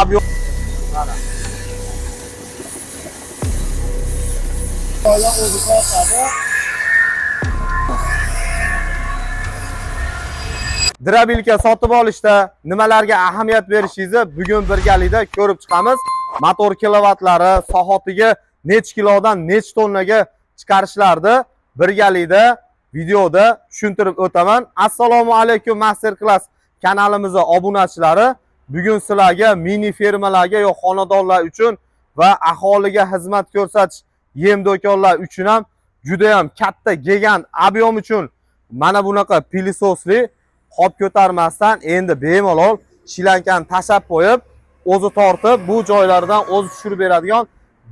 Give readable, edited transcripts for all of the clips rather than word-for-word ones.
ob'yom mana. Bola o'zi tortadi. Drabilka sotib olishda nimalarga ahamiyat berishingizni bugun birgalikda ko'rib chiqamiz. Motor kilovatlari soatiga necha kilodan necha tonnaga chiqarishlarni birgalikda videoda tushuntirib o'taman. Assalomu alaykum master class kanalimizning obunachilari. Bugun sizlarga mini fermalarga yo xonadonlar uchun va aholiga xizmat ko'rsatish yem do'konlar uchun ham juda ham katta gigant ob'yom uchun mana bunaqa pilisosli qop ko'tarmasdan endi bemalol shilankani tashab qo'yib, o'zi tortib, bu joylardan o'zi tushirib beradigan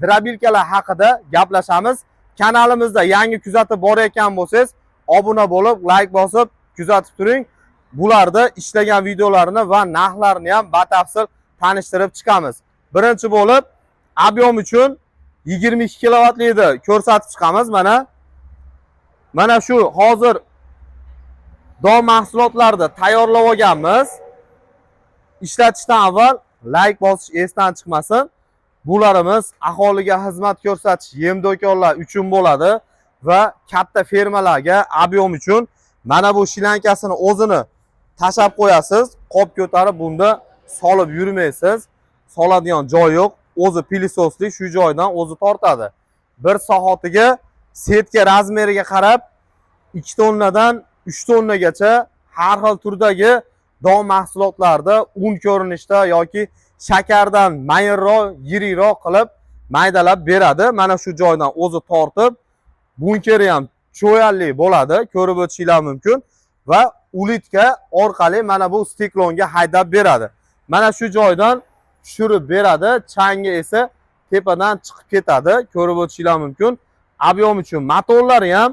drabilkalar haqida gaplashamiz. Kanalimizda yangi kuzatib borayotgan bo'lsangiz, obuna bo'lib, like bosib, kuzatib turing. Bularda ishlagan videolarini va narxlarini ham batafsil tanishtirib chiqamiz. Birinchi bo'lib, ob'yom uchun 22 kilovatlikni ko'rsatib chiqamiz. Mana shu hozir don mahsulotlarni tayyorlab olganmiz. Ishlatishdan avval like bosish esdan chiqmasin. Bularimiz aholiga xizmat ko'rsatish yem do'konlar uchun bo'ladi va katta fermalarga ob'yom uchun mana bu shilankasini o'zini tashab qo'yasiz. Qop ko'tarib bunda solib yurmaysiz. Soladigan joy yo'q. O'zi pilisosli shu joydan o'zi tortadi. Bir soatiga setka razmeriga qarab 2 tonnadan 3 tonnagacha har xil turdagi don mahsulotlarda un ko'rinishda yoki shakardan mayinroq, yiriroq qilib maydalab beradi. Mana shu joydan o'zi tortib, bunkeri ham cho'yalli bo'ladi, ko'rib o'tishinglar mumkin va ulitka orqali mana bu stiklonga haydab beradi. Mana shu joydan tushirib beradi, changi esa tepadan chiqib ketadi, ko'rib o'tishinglar mumkin. Ob'yom uchun motorlari ham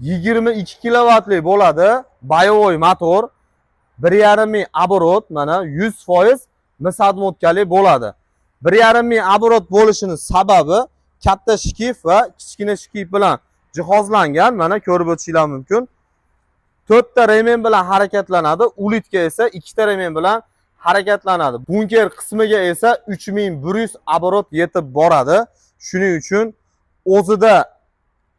22 kilovatli bo'ladi. Boyovoy motor 1,5 ming оборот, mana 100% misatmotkali bo'ladi. 1,5 ming оборот bo'lishining sababi katta shkif va kichkina shkif bilan jihozlangan. Mana ko'rib o'tishinglar mumkin. 4 ta remen bilan harakatlanadi, ulitka esa 2 ta remen bilan harakatlanadi. Bunker qismiga esa 3100 оборот yetib boradi. Shuning uchun o'zida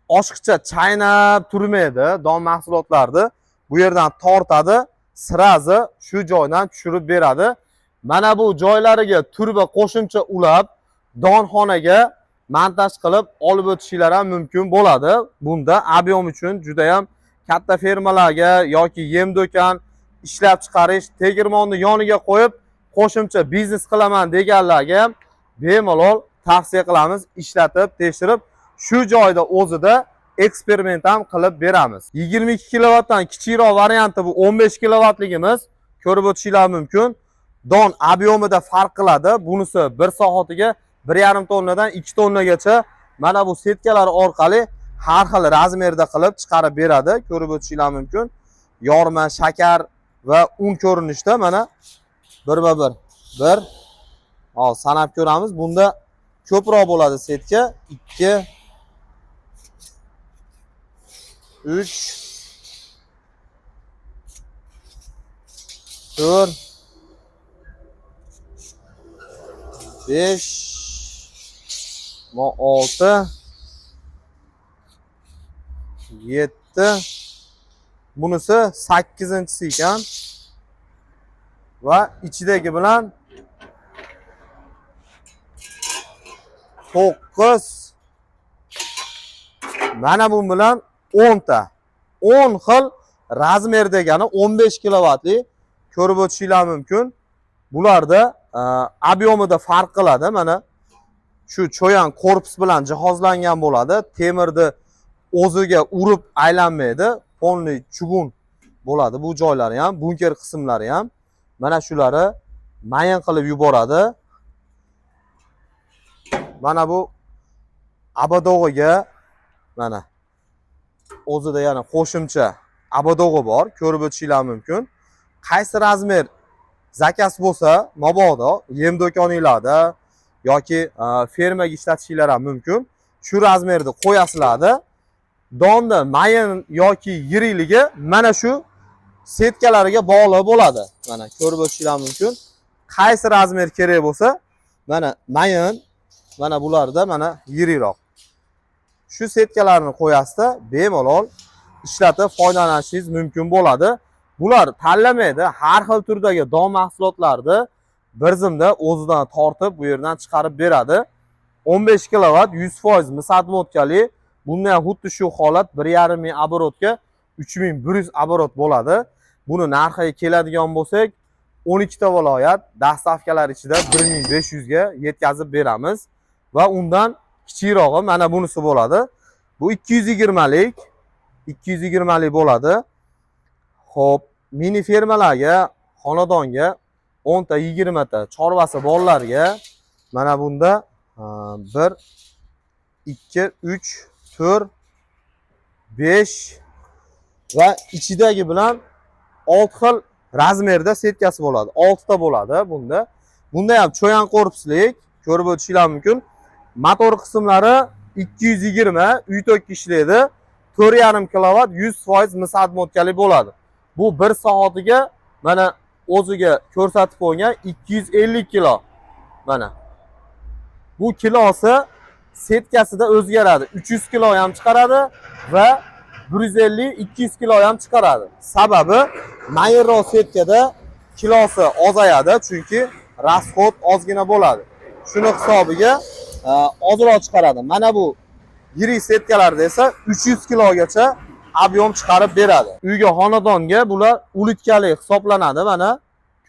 oshiqcha chaynab turmaydi don mahsulotlarni. Bu yerdan tortadi, sirazi shu joydan tushirib beradi. Mana bu joylariga turba qo'shimcha ulab, donxonaga montaj qilib olib o'tishinglar ham mumkin bo'ladi. Bunda ob'yom uchun juda ham katta fermalarga yoki yem do'kon ishlab chiqarish, tegirmonni yoniga qo'yib qo'shimcha biznes qilaman deganlarga ham bemalol tavsiya qilamiz. Ishlatib, tekshirib shu joyda o'zida eksperiment ham qilib beramiz. 22 kilovatdan kichikroq varianti bu 15 kilovatligimiz, ko'rib o'tishinglar mumkin. Don ob'yomida farq qiladi. Bunisi 1 soatiga 1,5 tonnadan 2 tonnagacha mana bu setkalar orqali har xil razmerda qilib chiqarib beradi, ko'rib o'tishinglar mumkin. Yorma, shakar va un ko'rinishda mana birma-bir. Hozir sanab ko'ramiz. Bunda ko'proq bo'ladi setka. 2 3 4 5 6 7 bunisi 8-inchisi ekan va ichidagi bilan 9 mana bu bilan 10 ta 10 xil razmer degani 15 kilovatli, ko'rib o'tishinglar mumkin. Bularda ob'yomida farq qiladi. Mana shu cho'yan korpus bilan jihozlangan bo'ladi. Temirni o'ziga urib aylanmaydi, polniy chugun bo'ladi. Bu joylari ham, bunker qismlari ham mana shulari mayin qilib yuboradi. Mana bu abadog'iga mana o'zida yana qo'shimcha abadog'i bor, ko'rib o'tishinglar mumkin. Qaysi razmer zakaz bo'lsa, mabodo yem do'koninglarda yoki fermaga ishlatishinglar ham mumkin. Shu razmerni qo'yasizlarda donni mayin yoki yirikligi mana shu setkalariga bog'liq bo'ladi. Mana ko'rib o'tishinglar mumkin. qaysi razmer kerak bo'lsa, mana mayin, mana bularda mana yiriroq. Shu setkalarni qo'yasizda, bemalol ishlatib foydalanishingiz mumkin bo'ladi. Bular tanlamaydi, har xil turdagi don mahsulotlarni bir zimda o'zidan tortib, bu yerdan chiqarib beradi. 15 kilovat 100% misatmotkali. Bunda ham xuddi shu holat 1,5 ming оборотga 3100 оборот bo'ladi. Buni narxiga keladigan bo'lsak, 12 ta viloyat dastavkalar ichida 1500 ga yetkazib beramiz va undan kichikroqi mana bunisi bo'ladi. Bu 220lik, 220lik bo'ladi. Xo'p, mini fermalarga, xonadonga 10 ta, 20 ta chorvasi bolalarga mana bunda 1 2 3 4 5 va ichidagi bilan 6 xil razmerda setkasi bo'ladi. 6 ta bo'ladi bunda. Bunda ham cho'yan korpuslik, ko'rib o'tishingiz mumkin. Motor qismlari 220, uy to'kki ishlaydi. 4,5 kilovat 100% misatmotkali bo'ladi. Bu 1 soatiga mana o'ziga ko'rsatib qo'ygan 250 kilo. Mana. Bu kilosi setkasida o'zgaradi. 300 kilo ham chiqaradi va 150-200 kilo ham chiqaradi. Sababi mayinroq setkada kilosi ozayadi, chunki rasxod ozgina bo'ladi. Shuni hisobiga ozroq chiqaradi. Mana bu yirik setkalarda esa 300 kilogacha ob'yom chiqarib beradi. Uyga, xonadonga bular ulitkali hisoblanadi. Mana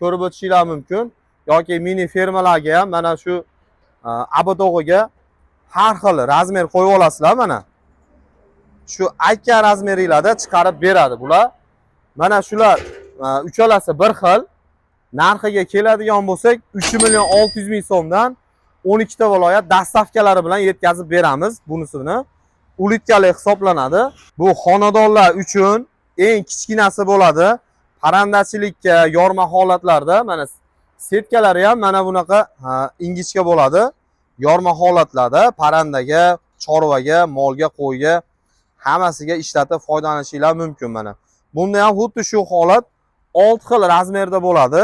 ko'rib o'tishingiz mumkin. Yoki mini fermalarga ham mana shu abadog'iga har xil razmer qo'yib olasizlar mana. Shu aytgan razmeringlarda chiqarib beradi bular. Mana shular uchalasi bir xil. Narxiga keladigan bo'lsak, 3,600,000 so'mdan 12 ta viloyat dastavkalari bilan yetkazib beramiz bunisini. Ulitkali hisoblanadi. Bu xonadonlar uchun eng kichkinasi bo'ladi. Parandachilikka, yorma holatlarda mana setkalari ham mana bunaqa ingichka bo'ladi. Yorma holatlarda parandaga, chorvaga, molga, qo'yga hammasiga ishlatib foydalanishingiz mumkin mana. Bunda ham xuddi shu holat 6 xil razmerda bo'ladi.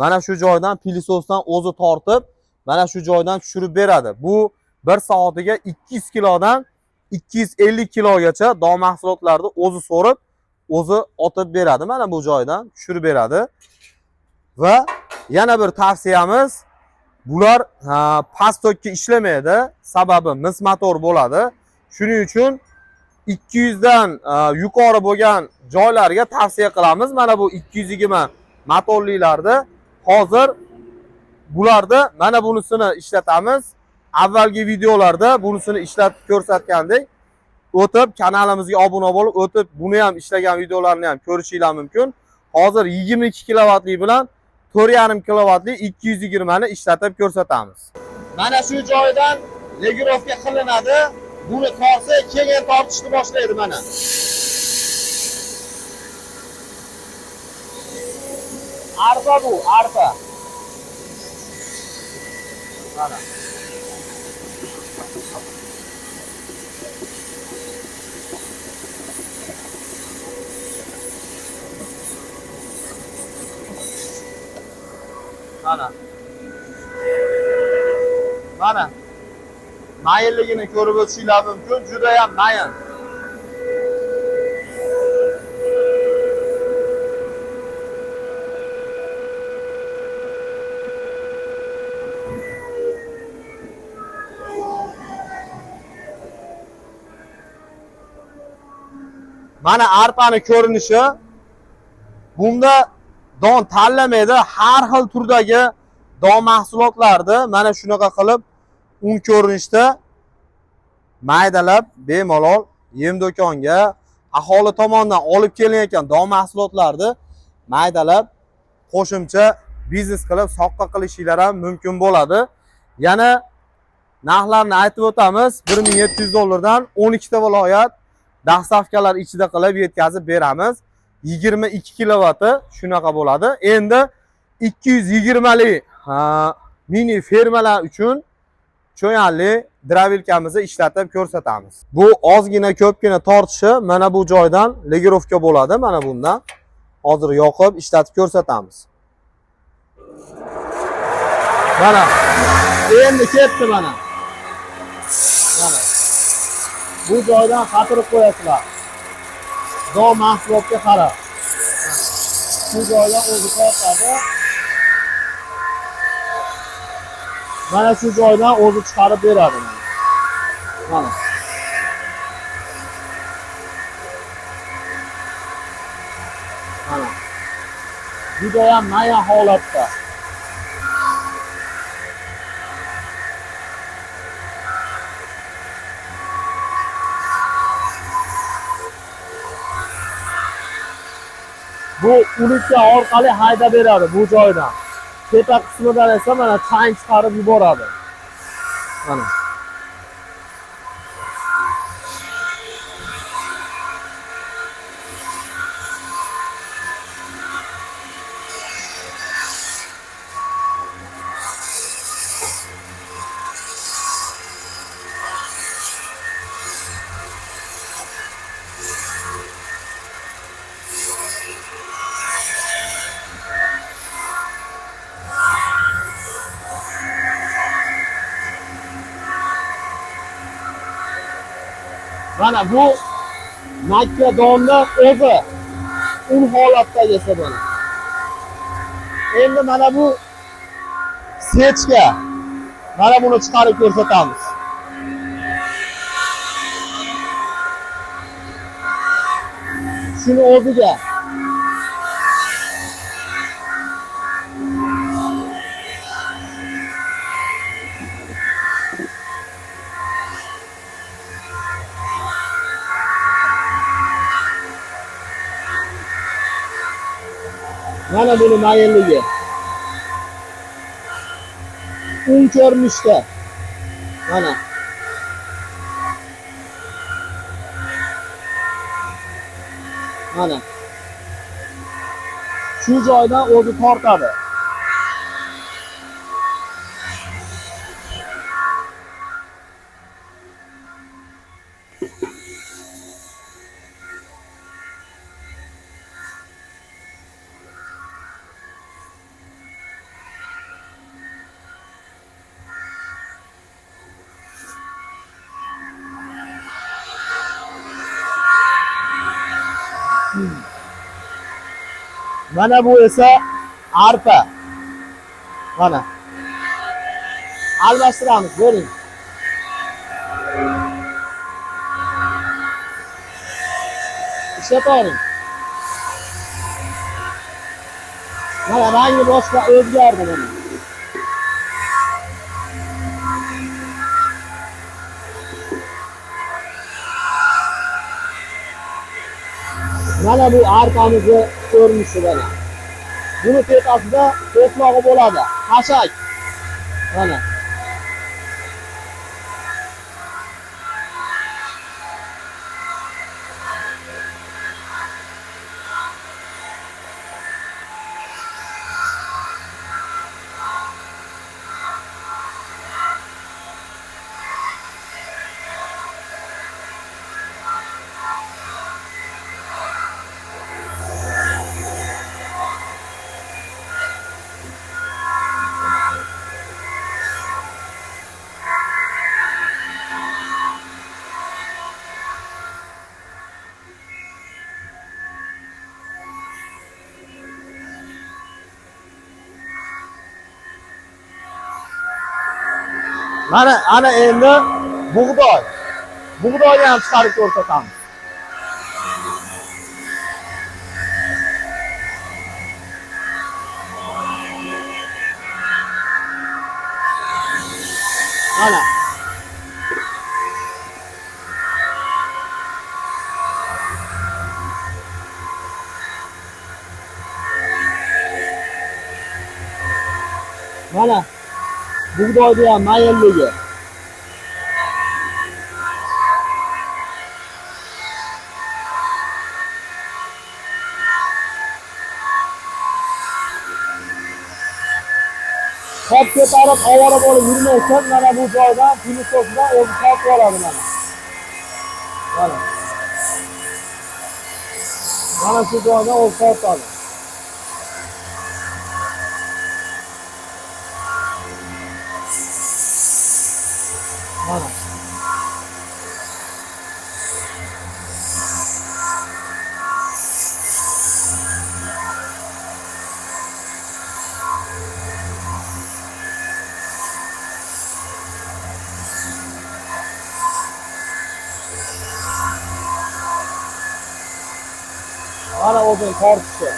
Mana shu joydan pilososdan o'zi tortib, mana shu joydan tushirib beradi. Bu 1 soatiga 200 kilodan 250 kilogacha don mahsulotlarni o'zi so'rib, o'zi otib beradi. Mana bu joydan tushirib beradi. Va yana bir tavsiyamiz, bular past tokka ishlamaydi, sababi mis motor bo'ladi. Shuning uchun 200 dan yuqori bo'lgan joylarga tavsiya qilamiz. Mana bu 220 motorlilarda hozir bularda mana bunisini ishlatamiz. Avvalgi videolarda bunisini ishlatib ko'rsatgandik. O'tib kanalimizga obuna bo'lib, o'tib buni ham ishlagan videolarni ham ko'rishingiz mumkin. Hozir 22 kilovatlik bilan 4,5 kilovatli 220 ni ishlatib ko'rsatamiz. Mana shu joydan legirovka qilinadi. Buni torsa keyin tortishni boshlaydi mana. Arpa bu, arpa. Mana. Mana. Mana. Mayinligini ko'rib o'tishingiz mumkin, juda ham mayin. Mana arpani ko'rinishi. Bunda don tanlamaydi, har xil turdagi don mahsulotlarni mana shunaqa qilib un ko'rinishda maydalab bemalol yem do'konga aholi tomonidan olib kelinayotgan don mahsulotlarni maydalab qo'shimcha biznes qilib soqqa qilishinglar ham mumkin bo'ladi. Yana narxlarni aytib o'tamiz. 1700 dollardan 12 ta viloyat dastavkalar ichida qilib yetkazib beramiz. 22 kilovati shunaqa bo'ladi. Endi 220 lik mini fermalar uchun cho'yanli dravilkamizni ishlatib ko'rsatamiz. Bu ozgina ko'pgina tortishi mana bu joydan legirovka bo'ladi. Mana bundan hozir yoqib ishlatib ko'rsatamiz. Mana. Endi ketdi mana. Mana. Bu joydan qatirib qo'yasizlar. Do mahsulotga qarab. Bu joydan o'zi tortadi. Mana shu joydan o'zi chiqarib beradi mana. Mana. Mana. Juda ham mayin holatda. Bu ulikka orqali haydab beradi bu joydan. Tepa qismidan esa mana chang chiqarib yuboradi. Mana. Mana bu makka donni o'zi un holatdagisi mana. Endi mana bu sechka. Mana buni chiqarib ko'rsatamiz. Shuni o'ziga mana buni mayinligi. Un ko'rinishda. Mana. Mana. Shu joydan o'zi tortadi. Mana bu esa arpa. Mana. Almashtiramiz, bering. Ishlataring. Mana rangi boshqa o'zgardi mana. Mana bu arpamizni ko'rinishi mana. Buni tepasida to'qmog'i bo'ladi. Xashak. Mana. Mana ana endi bug'doy. Bug'doyni ham chiqarib ko'rsatamiz. Mana. Mana. Bug'doyni ham mayinligi. Qop ko'tarib ovora bo'lib yurmaysan, mana bu joydan filosofdan o'zi topib oladi mana. Mana. Mana shu joydan o'zi topadi. Mana. Mana o'zini tortishi.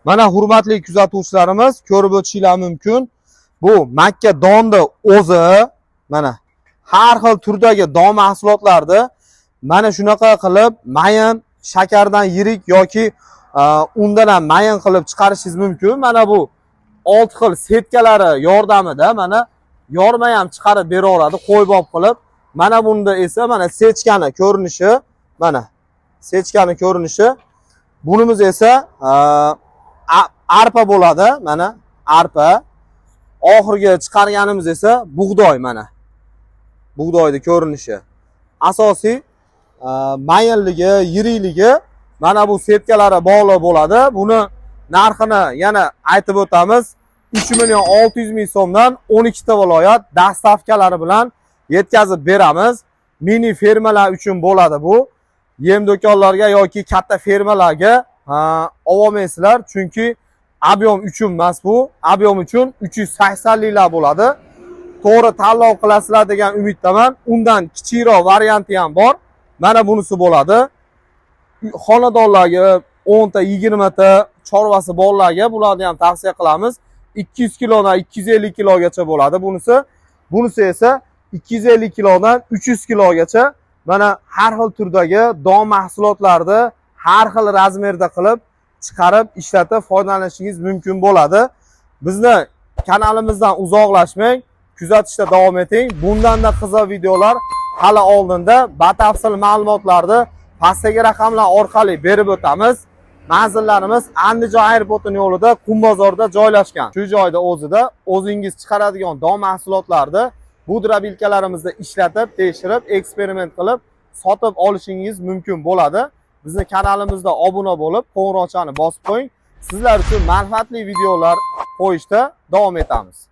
Mana hurmatli kuzatuvchilarimiz, ko'rib o'tishinglar mumkin. Bu Makka donni o'zi, mana har xil turdagi don mahsulotlarni mana shunaqa qilib mayin, shakardan yirik yoki undan ham mayin qilib chiqarishingiz mumkin. Mana bu 6 xil setkalari yordamida mana yorma ham chiqarib bera oladi, qo'ybob qilib. Mana bunda esa mana sechkani ko'rinishi, mana sechkani ko'rinishi. Bunimiz esa arpa bo'ladi, mana arpa. Oxirgi chiqarganimiz esa bug'doy, mana. Bug'doyni ko'rinishi. Asosiy mayinligi, yirikligi mana bu setkalari bog'liq bo'ladi. Buni narxini yana aytib o'tamiz. 3.600.000 so'mdan 12 ta viloyat dastavkalari bilan yetkazib beramiz. Mini fermalar uchun bo'ladi bu. Yem do'konlarga yoki katta fermalarga ololmaysizlar, chunki ob'yom uchun emas bu. Ob'yom uchun 380 liklar bo'ladi. To'g'ri tanlov qilasizlar degan umiddaman. Undan kichikroq varianti ham bor. Mana bunisi bo'ladi. Xonadonlarga 10 ta, 20 ta chorvasi borlarga bularni ham tavsiya qilamiz. 200 kilodan 250 kilogacha bo'ladi bunisi. Bunisi esa 250 kilodan 300 kilogacha. Mana har xil turdagi don mahsulotlarni har xil razmerda qilib chiqarib ishlatib foydalanishingiz mumkin bo'ladi. Bizni kanalimizdan uzoqlashmang, kuzatishda davom eting. Bundan-da qiziq videolar hali oldinda batafsil ma'lumotlarni pastdagi raqamlar orqali berib o'tamiz. Manzillarimiz Andijon aeroportining yo'lida Qumbozorda joylashgan. Shu joyda o'zida o'zingiz chiqaradigan don mahsulotlarni bu drobilkalarimizda ishlatib, tekshirib, eksperiment qilib sotib olishingiz mumkin bo'ladi. Bizni kanalimizda obuna bo'lib, qo'ng'iroqchani bosib qo'ying. Sizlar uchun manfaatli videolar qo'yishda davom etamiz.